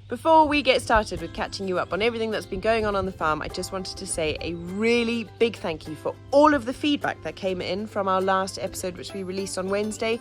Before we get started with catching you up on everything that's been going on the farm, I just wanted to say a really big thank you for all of the feedback that came in from our last episode, which we released on Wednesday.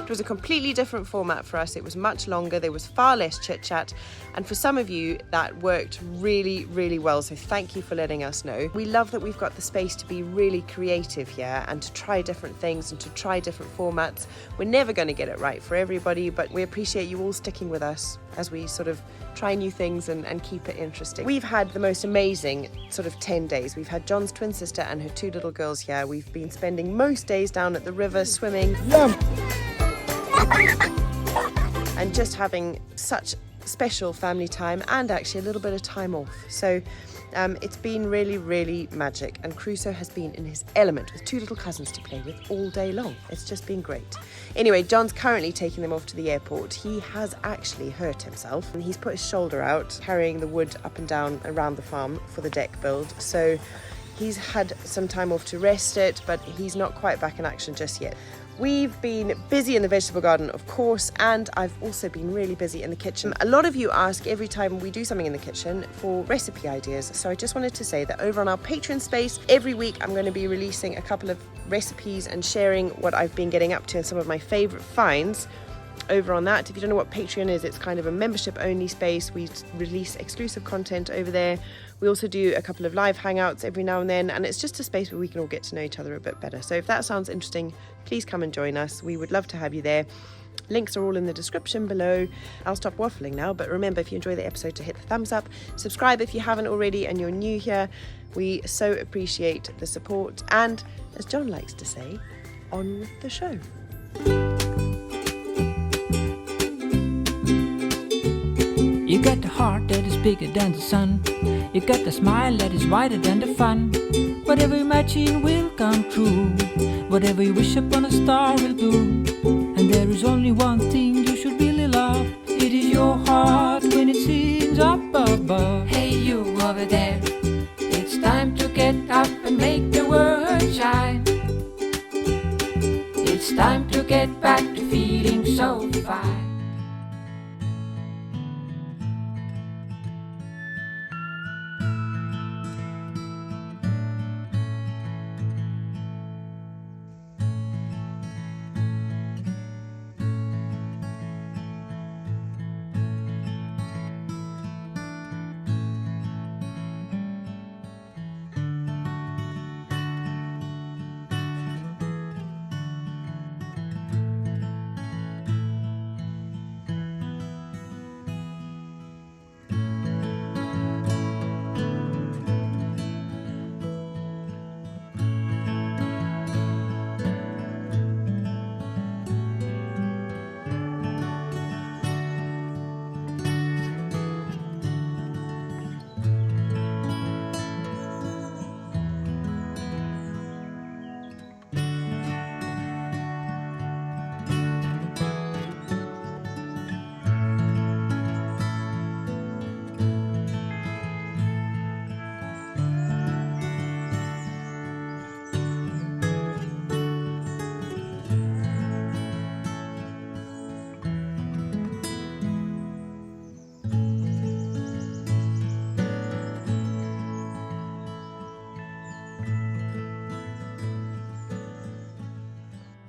It was a completely different format for us. It was much longer, there was far less chit chat, and for some of you that worked really, really well, so thank you for letting us know. We love that we've got the space to be really creative here and to try different things and to try different formats. We're never going to get it right for everybody, but we appreciate you all sticking with us as we sort of try new things and keep it interesting. We've had the most amazing sort of 10 days. We've had John's twin sister and her 2 little girls here. We've been spending most days down at the river swimming. And just having such special family time and actually a little bit of time off. So it's been really, really magic, and Crusoe has been in his element with 2 little cousins to play with all day long. It's just been great. Anyway, John's currently taking them off to the airport. He has actually hurt himself and he's put his shoulder out carrying the wood up and down around the farm for the deck build. So he's had some time off to rest it, but he's not quite back in action just yet. We've been busy in the vegetable garden, of course, and I've also been really busy in the kitchen. A lot of you ask every time we do something in the kitchen for recipe ideas, so I just wanted to say that over on our Patreon space, every week I'm going to be releasing a couple of recipes and sharing what I've been getting up to and some of my favourite finds over on that. If you don't know what Patreon is, it's kind of a membership only space. We release exclusive content over there. We also do a couple of live hangouts every now and then, and it's just a space where we can all get to know each other a bit better. So if that sounds interesting, please come and join us. We would love to have you there. Links are all in the description below. I'll stop waffling now, but remember, if you enjoy the episode, to hit the thumbs up, subscribe if you haven't already and you're new here. We so appreciate the support, and as John likes to say, on with the show. You got the heart that is bigger than the sun. You got the smile that is wider than the fun. Whatever you imagine will come true. Whatever you wish upon a star will do. And there is only one thing you should really love. It is your heart when it sings up above. Hey, you over there, it's time to get up and make the world shine. It's time to get back to feeling so fine.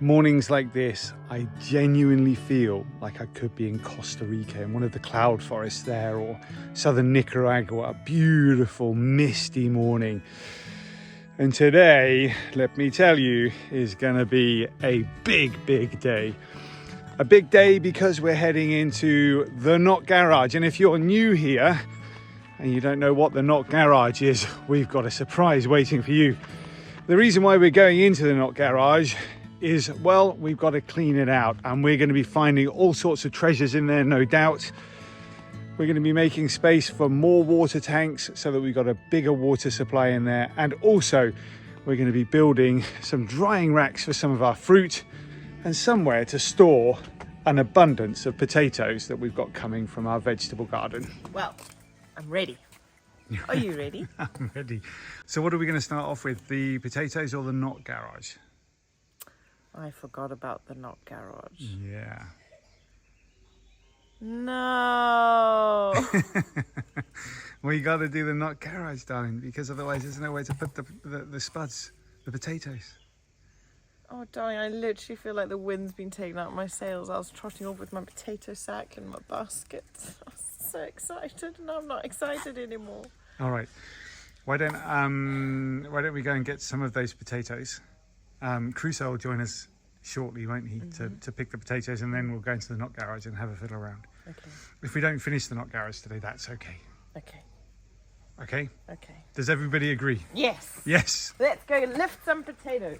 Mornings like this, I genuinely feel like I could be in Costa Rica in one of the cloud forests there, or southern Nicaragua, a beautiful misty morning. And today, let me tell you, is gonna be a big day. A big day because we're heading into the Knot Garage. And if you're new here and you don't know what the Knot Garage is, we've got a surprise waiting for you. The reason why we're going into the Knot Garage is, well, we've got to clean it out, and we're going to be finding all sorts of treasures in there, no doubt. We're going to be making space for more water tanks so that we've got a bigger water supply in there. And also we're going to be building some drying racks for some of our fruit and somewhere to store an abundance of potatoes that we've got coming from our vegetable garden. Well, I'm ready. Are you ready? I'm ready. So what are we going to start off with? The potatoes or the knot garage? I forgot about the knot garage. Yeah. No. Well, you got to do the knot garage, darling, because otherwise there's nowhere to put the spuds, the potatoes. Oh, darling, I literally feel like the wind's been taken out of my sails. I was trotting off with my potato sack and my basket. I was so excited, and I'm not excited anymore. All right. Why don't we go and get some of those potatoes? Crusoe will join us shortly, won't he, to pick the potatoes, and then we'll go into the knot garage and have a fiddle around. Okay. If we don't finish the knot garage today, that's okay. Okay. Okay? Okay. Does everybody agree? Yes. Yes. Let's go lift some potatoes.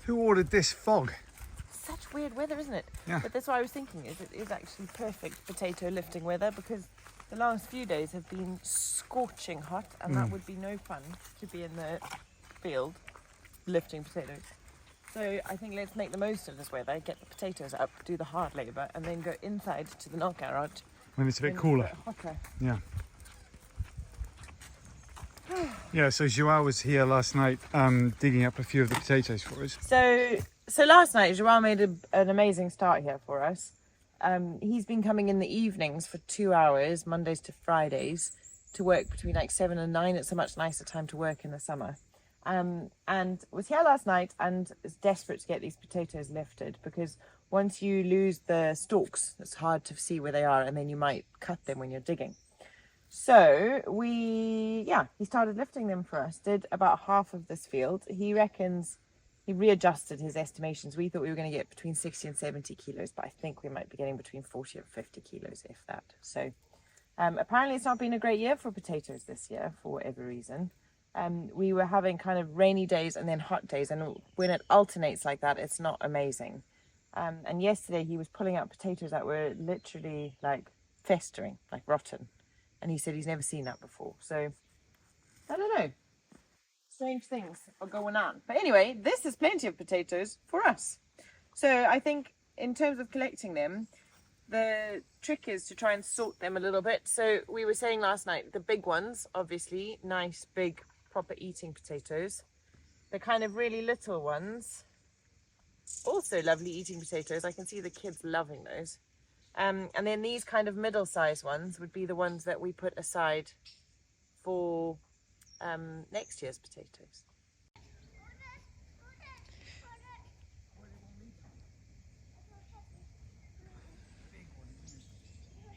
Who ordered this fog? Such weird weather, isn't it? Yeah. But that's what I was thinking, is it is actually perfect potato lifting weather, because the last few days have been scorching hot, and that would be no fun to be in the field lifting potatoes. So I think let's make the most of this weather, get the potatoes up, do the hard labour, and then go inside to the knot garage. When it's a bit when cooler. It's a bit hotter. Yeah. Yeah, so Joao was here last night digging up a few of the potatoes for us. So last night, Joao made an amazing start here for us. He's been coming in the evenings for 2 hours, Mondays to Fridays, to work between like 7 and 9. It's a much nicer time to work in the summer. And was here last night and is desperate to get these potatoes lifted, because once you lose the stalks, it's hard to see where they are, and then you might cut them when you're digging. So he started lifting them for us, did about half of this field. He reckons he readjusted his estimations. We thought we were going to get between 60 and 70 kilos, but I think we might be getting between 40 and 50 kilos, if that. So apparently it's not been a great year for potatoes this year, for whatever reason. We were having kind of rainy days and then hot days, and when it alternates like that, it's not amazing. And yesterday he was pulling out potatoes that were literally like festering, like rotten. And he said he's never seen that before. So, I don't know. Strange things are going on. But anyway, this is plenty of potatoes for us. So I think in terms of collecting them, the trick is to try and sort them a little bit. So we were saying last night, the big ones, obviously, nice, big, proper eating potatoes. The kind of really little ones, also lovely eating potatoes. I can see the kids loving those. And then these kind of middle-sized ones would be the ones that we put aside for next year's potatoes.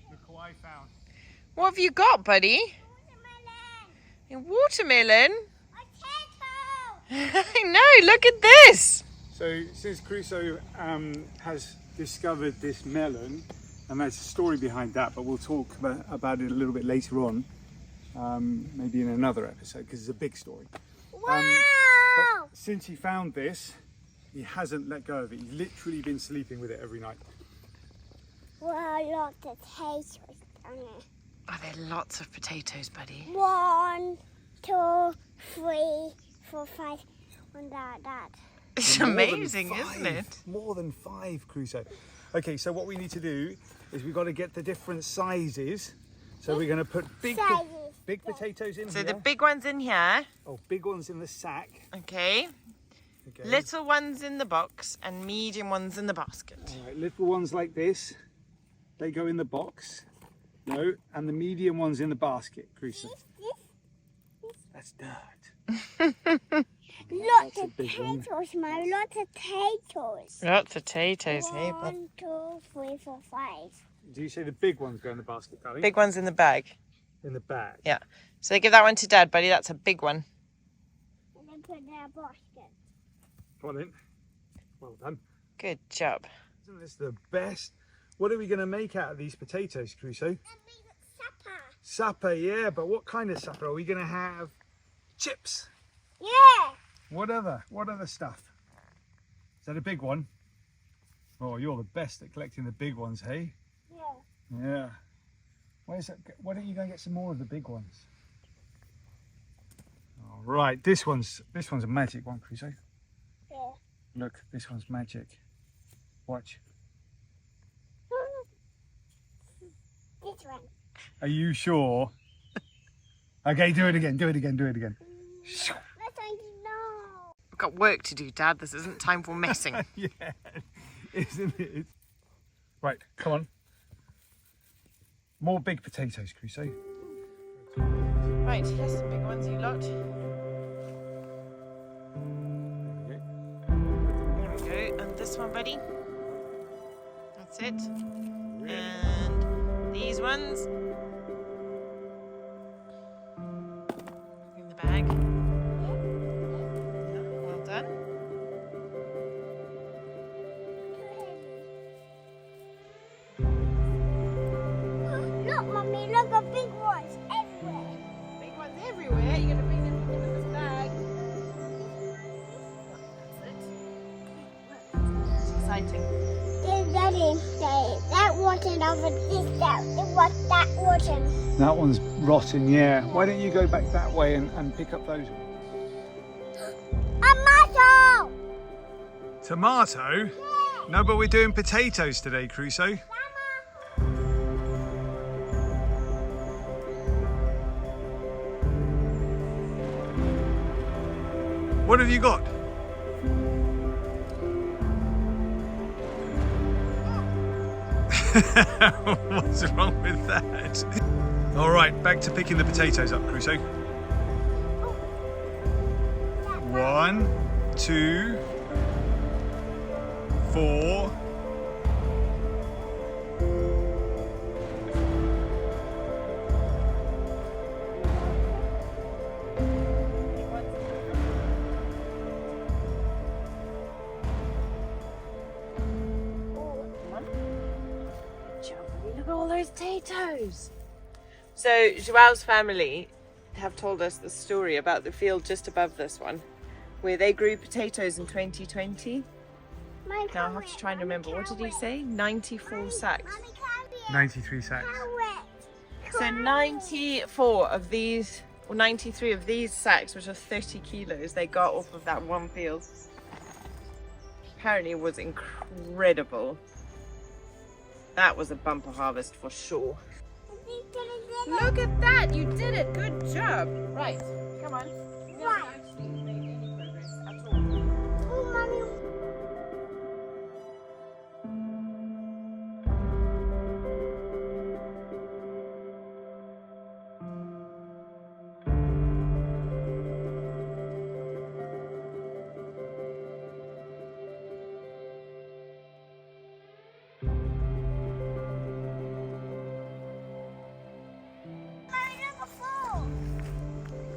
Look what I found. What have you got, buddy? Watermelon. A watermelon? Potato. I know, look at this! So since Crusoe has discovered this melon, and there's a story behind that, but we'll talk about it a little bit later on, maybe in another episode, because it's a big story. Wow. But since he found this, he hasn't let go of it. He's literally been sleeping with it every night. Wow, lots of potatoes on it. Oh, there are lots of potatoes, buddy. 1, 2, 3, 4, 5. And that. It's More than amazing, five. isn't it? More than 5, Crusoe. Okay, so what we need to do is we've got to get the different sizes. So we're going to put big potatoes in So here. the big one's in here, Oh, big ones in the sack. okay. Okay. Little ones in the box and medium ones in the basket. All right, little ones like this, they go in the box. No, and the medium ones in the basket, Crusoe. That's dirt. Lots That's a of big one. potatoes, man. Lots of potatoes. Lots of potatoes here, but 1, 2, 3, 4, 5. Do you say the big ones go in the basket, darling? big one's in the bag. In the bag. Yeah. So give that one to Dad, buddy. That's a big one. And then put in a basket. Come on in. Well done. Good job. Isn't this the best? What are we going to make out of these potatoes, Crusoe? A big supper. Supper, yeah, but what kind of supper? Are we going to have chips? Yeah. What other stuff? Is that a big one? Oh, you're the best at collecting the big ones, hey? Yeah. Yeah. Where's that? Why don't you go and get some more of the big ones? All right, this one's a magic one, Crusoe. Yeah. Look, this one's magic. Watch. This one. Are you sure? Okay, do it again. Do it again. Do it again. Let's no. I've got work to do, Dad. This isn't time for messing. Yeah, isn't it? Right, come on. More big potatoes, Crusoe. Right, here's some big ones, you lot. There we go. And this one, buddy. That's it. And these ones. In the bag. Yeah, well done. Look, Mummy, look at big ones everywhere. Big ones everywhere. You're going to bring them in this bag. That's it. It's exciting. Daddy, that wasn't over this, that wasn't. That one's rotten, yeah. Why don't you go back that way and pick up those ones? Tomato! Tomato? Yeah. No, but we're doing potatoes today, Crusoe. What have you got? What's wrong with that? All right, back to picking the potatoes up, Crusoe. 1, 2, 4. Look at all those potatoes. So Joao's family have told us the story about the field just above this one, where they grew potatoes in 2020. Now I have to try and remember, what did he say? 94 sacks. 93 sacks. So 94 of these, or 93 of these sacks, which are 30 kilos, they got off of that one field. Apparently it was incredible. That was a bumper harvest for sure. Look at that, you did it, good job. Right, come on. You haven't actually made any progress at all.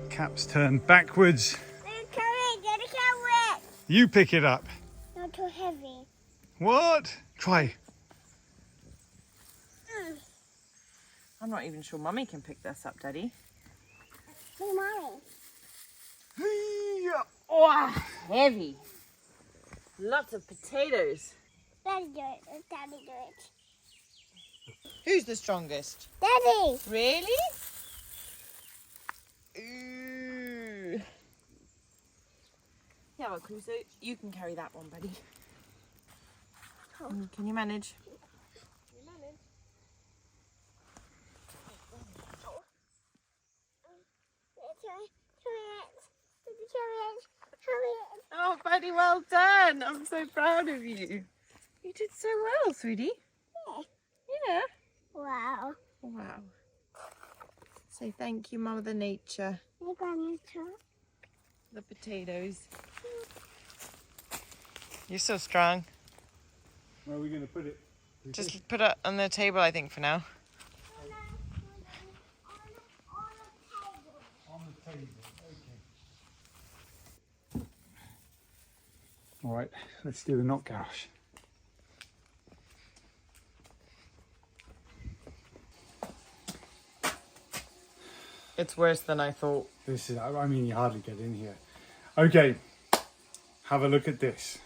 Cap's turned backwards. You pick it up. Not too heavy. What? Try. I'm not even sure Mummy can pick this up, Daddy. Hey, Mommy. Oh, heavy. Lots of potatoes. Daddy do it. Let Daddy do it. Who's the strongest? Daddy! Really? Ooh. Yeah, well, Crusoe, you can carry that one, buddy. Can you manage? Oh, buddy, well done. I'm so proud of you. You did so well, sweetie. Yeah. Wow. Wow. Say thank you, Mother Nature. The potatoes. You're so strong. Where are we going to put it? Just put it on the table, I think, for now. On the table, okay. All right, let's do the knot gouge. It's worse than I thought. This is, I mean, you hardly get in here. Okay, have a look at this.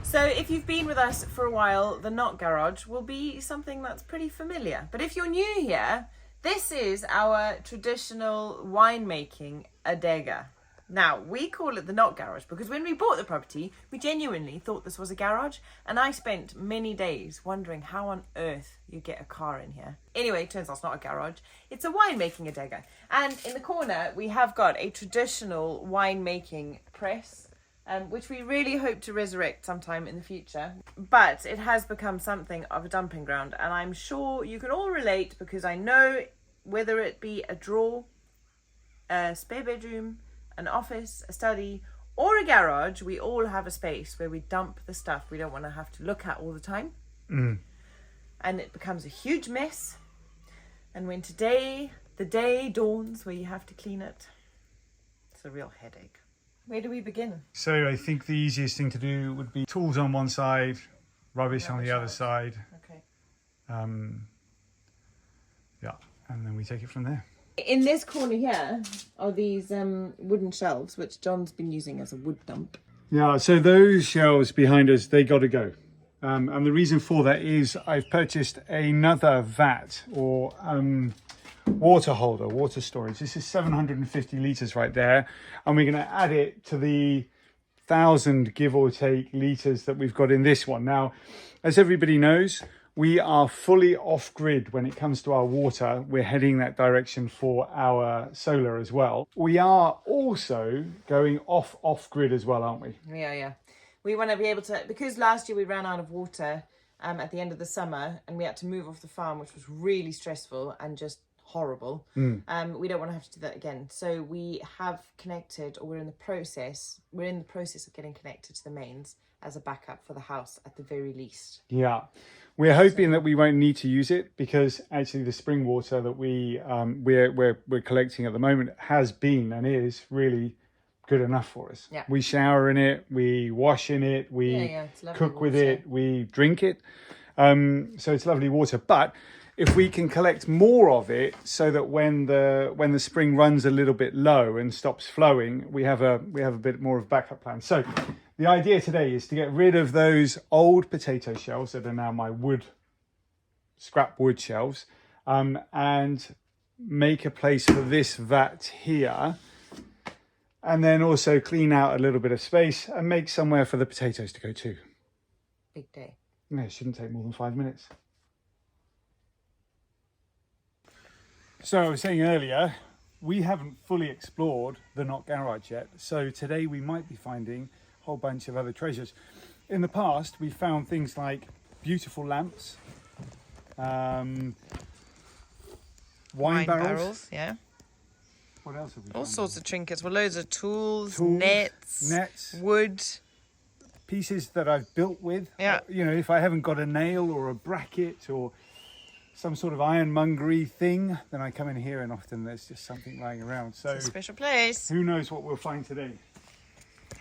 So if you've been with us for a while, the Not Garage will be something that's pretty familiar. But if you're new here, this is our traditional winemaking adega. Now, we call it the Not Garage because when we bought the property, we genuinely thought this was a garage, and I spent many days wondering how on earth you get a car in here. Anyway, it turns out it's not a garage, it's a winemaking adega. And in the corner, we have got a traditional winemaking press, which we really hope to resurrect sometime in the future. But it has become something of a dumping ground, and I'm sure you can all relate because I know whether it be a drawer, a spare bedroom, an office, a study, or a garage, we all have a space where we dump the stuff we don't want to have to look at all the time. And it becomes a huge mess. And when the day dawns where you have to clean it, it's a real headache. Where do we begin? So I think the easiest thing to do would be tools on one side, rubbish on the other side. Okay. Yeah, and then we take it from there. In this corner here are these wooden shelves, which John's been using as a wood dump. Yeah, so those shelves behind us, they got to go. And the reason for that is I've purchased another vat or water holder, water storage. This is 750 litres right there. And we're going to add it to the 1,000, give or take, litres that we've got in this one. Now, as everybody knows, we are fully off-grid when it comes to our water. We're heading that direction for our solar as well. We are also going off-grid as well, aren't we? Yeah. We want to be able to, because last year we ran out of water at the end of the summer and we had to move off the farm, which was really stressful and just horrible. We don't want to have to do that again. So we have connected, or we're in the process of getting connected to the mains as a backup for the house at the very least. Yeah. We're hoping that we won't need to use it because actually the spring water that we're collecting at the moment has been and is really good enough for us. Yeah. We shower in it, we wash in it, we it's lovely cook with water. it, we drink it. So it's lovely water. But if we can collect more of it so that when the spring runs a little bit low and stops flowing, we have a bit more of a backup plan. So the idea today is to get rid of those old potato shelves that are now my scrap wood shelves, and make a place for this vat here, and then also clean out a little bit of space and make somewhere for the potatoes to go to. Big day. No, it shouldn't take more than 5 minutes. So I was saying earlier, we haven't fully explored the Not Garage yet. So today we might be finding a whole bunch of other treasures. In the past, we found things like beautiful lamps, wine barrels. Yeah. What else have we All found? sorts of trinkets. Well, loads of tools, nets, wood. Pieces that I've built with. Yeah. You know, if I haven't got a nail or a bracket or some sort of ironmongery thing, then I come in here and often there's just something lying around. So It's a special place. who knows what we'll find today.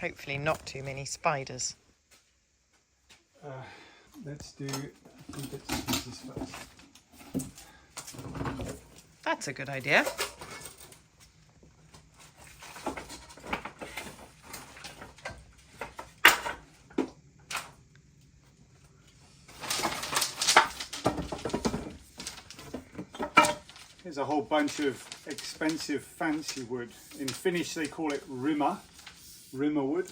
Hopefully not too many spiders. Let's do a few bits and pieces first. That's a good idea. Here's a whole bunch of expensive fancy wood. In Finnish they call it rima wood.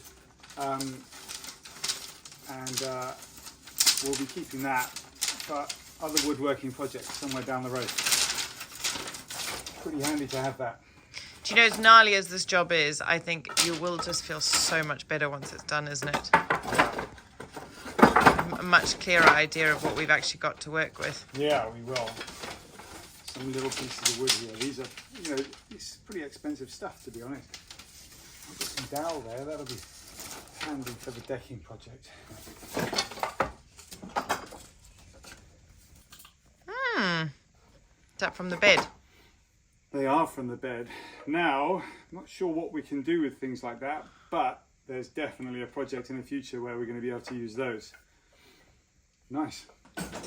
We'll be keeping that for other woodworking projects somewhere down the road. Pretty handy to have that. Do you know, as gnarly as this job is, I think you will just feel so much better once it's done, isn't it? A much clearer idea of what we've actually got to work with. Yeah, we will. Some little pieces of wood here. These are, you know, it's pretty expensive stuff, to be honest. I've got some dowel there. That'll be handy for the decking project. Is that from the bed? They are from the bed. Now, I'm not sure what we can do with things like that, but there's definitely a project in the future where we're going to be able to use those. Nice.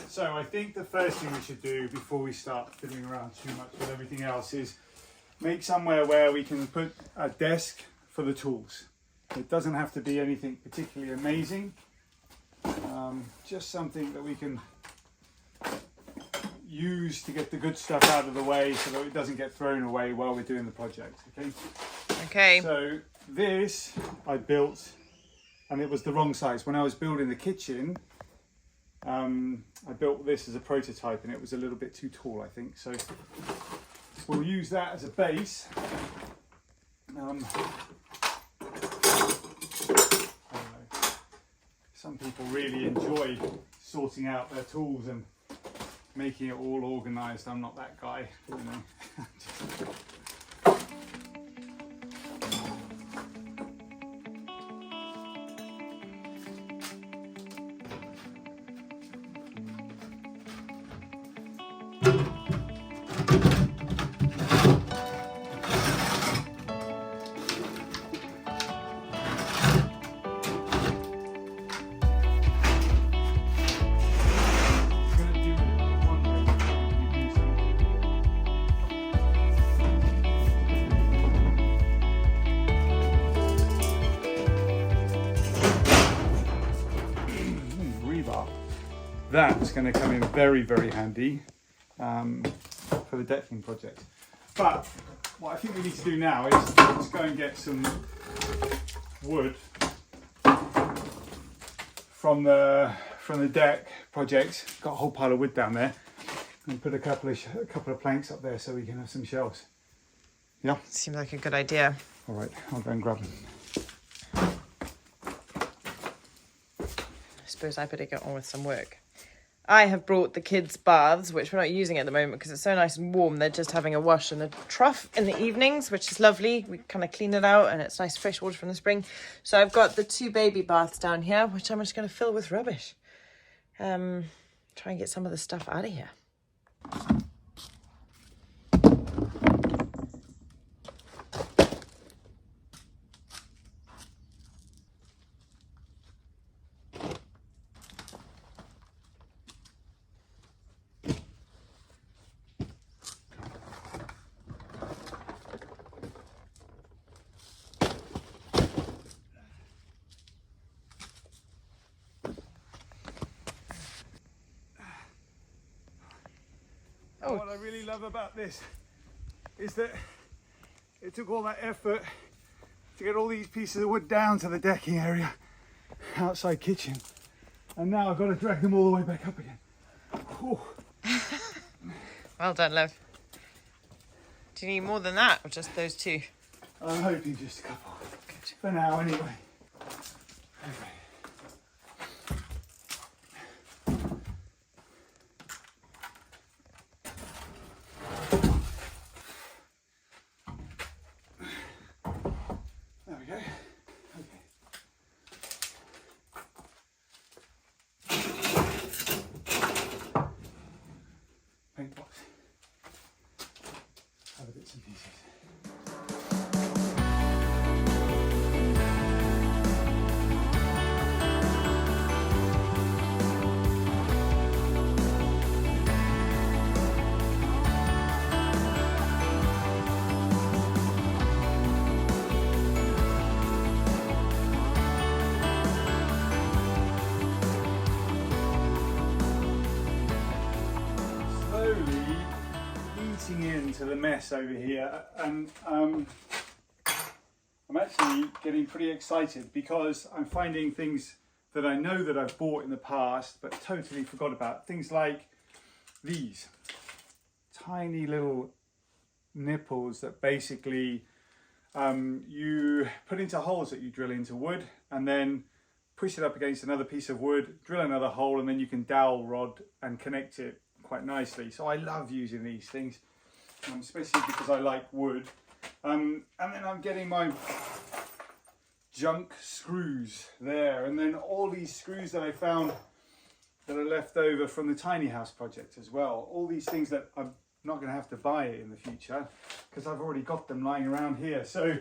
So I think the first thing we should do before we start fiddling around too much with everything else is make somewhere where we can put a desk for the tools. It doesn't have to be anything particularly amazing, Just something that we can use to get the good stuff out of the way so that it doesn't get thrown away while we're doing the project, okay? Okay. So this I built, and it was the wrong size. When I was building the kitchen, I built this as a prototype and it was a little bit too tall, I think. So we'll use that as a base. I don't know. Some people really enjoy sorting out their tools and making it all organised. I'm not that guy, you know. That's going to come in very, very handy for the decking project. But what I think we need to do now is let's go and get some wood from the deck project. Got a whole pile of wood down there, and put a couple of planks up there so we can have some shelves. Yeah, Seems like a good idea. all right, I'll go and grab them. I suppose I better get on with some work. I have brought the kids' baths, which we're not using at the moment because it's so nice and warm. They're just having a wash and a trough in the evenings, which is lovely. We kind of clean it out and it's nice fresh water from the spring. So I've got the 2 baby baths down here, which I'm just going to fill with rubbish. Try and get some of the stuff out of here. Oh. What I really love about this is that it took all that effort to get all these pieces of wood down to the decking area outside kitchen, and now I've got to drag them all the way back up again. Whew. Well done, love. Do you need more than that or just those 2? I'm hoping just a couple. Good. For now anyway. Okay. Into the mess over here, and I'm actually getting pretty excited because I'm finding things that I know that I've bought in the past but totally forgot about. Things like these tiny little nipples that basically you put into holes that you drill into wood and then push it up against another piece of wood, drill another hole, and then you can dowel rod and connect it quite nicely. So I love using these things. Especially because I like wood. And then I'm getting my junk screws there, and then all these screws that I found that are left over from the tiny house project as well. All these things that I'm not going to have to buy in the future because I've already got them lying around here. So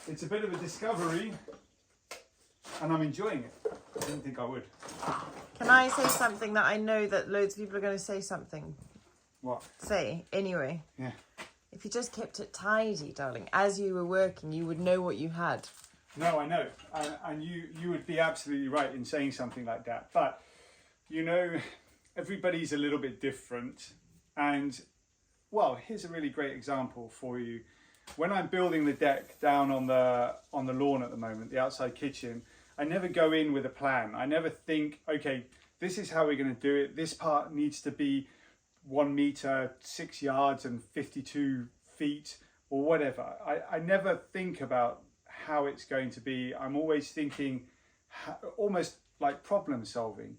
it's a bit of a discovery and I'm enjoying it. I didn't think I would. Can I say something that I know that loads of people are going to say something? What? Say, anyway. Yeah. If you just kept it tidy, darling, as you were working, you would know what you had. No, I know. And you would be absolutely right in saying something like that. But you know, everybody's a little bit different, and well, here's a really great example for you. When I'm building the deck down on the lawn at the moment, the outside kitchen, I never go in with a plan. I never think, okay, this is how we're going to do it. This part needs to be 1 meter, 6 yards and 52 feet or whatever. I never think about how it's going to be. I'm always thinking almost like problem solving.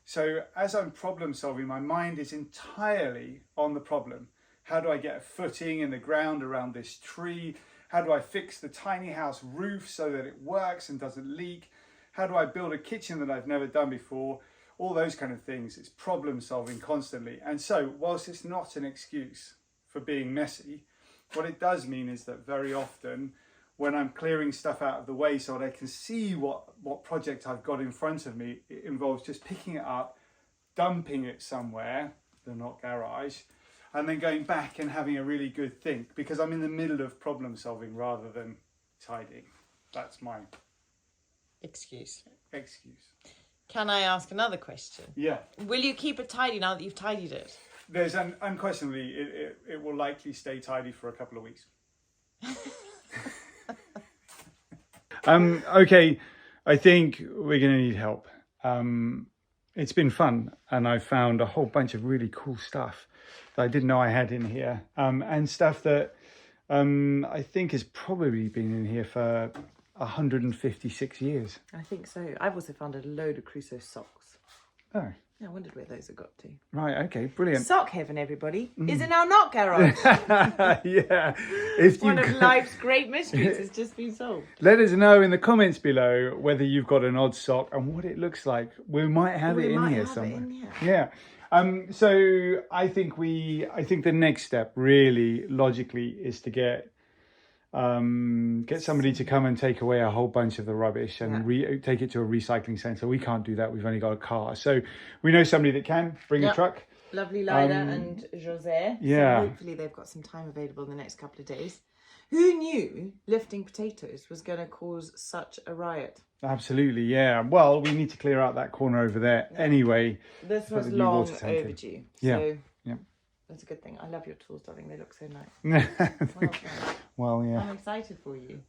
So as I'm problem solving, my mind is entirely on the problem. How do I get a footing in the ground around this tree? How do I fix the tiny house roof so that it works and doesn't leak? How do I build a kitchen that I've never done before? All those kind of things. It's problem solving constantly. And so whilst it's not an excuse for being messy, what it does mean is that very often when I'm clearing stuff out of the way so that I can see what project I've got in front of me, it involves just picking it up, dumping it somewhere, the not garage, and then going back and having a really good think, because I'm in the middle of problem solving rather than tidying. That's my Excuse. Can I ask another question? Yeah. Will you keep it tidy now that you've tidied it? There's unquestionably, it will likely stay tidy for a couple of weeks. Okay, I think we're going to need help. It's been fun, and I've found a whole bunch of really cool stuff that I didn't know I had in here, and stuff that I think has probably been in here for 156 years. I think so. I've also found a load of Crusoe socks. Oh, Yeah, I wondered where those have got to. right, okay, brilliant. Sock heaven, everybody. Is it now not, garage? Yeah, if you One of life's great mysteries has just been solved. let us know in the comments below whether you've got an odd sock and what it looks like. We might have it in here somewhere. Yeah. So I think the next step really logically is to get somebody to come and take away a whole bunch of the rubbish and take it to a recycling centre. We can't do that. We've only got a car. So we know somebody that can bring a truck. Lovely Lida and Jose. Yeah. So hopefully they've got some time available in the next couple of days. Who knew lifting potatoes was going to cause such a riot? Absolutely, yeah. Well, we need to clear out that corner over there anyway. This for was the new long water tank in. overdue. Yeah. So Yeah. that's a good thing. I love your tools, darling. They look so nice. Well done. Well, yeah. I'm excited for you.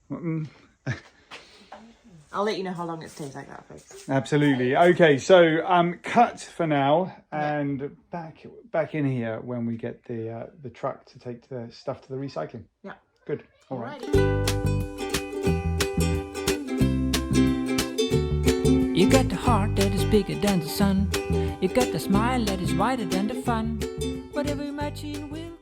I'll let you know how long it stays like that, folks. Absolutely. Okay, so cut for now, and back in here when we get the truck to take the stuff to the recycling. Yeah. Good. All right. You got the heart that is bigger than the sun. You got the smile that is wider than the fun. Whatever you imagine will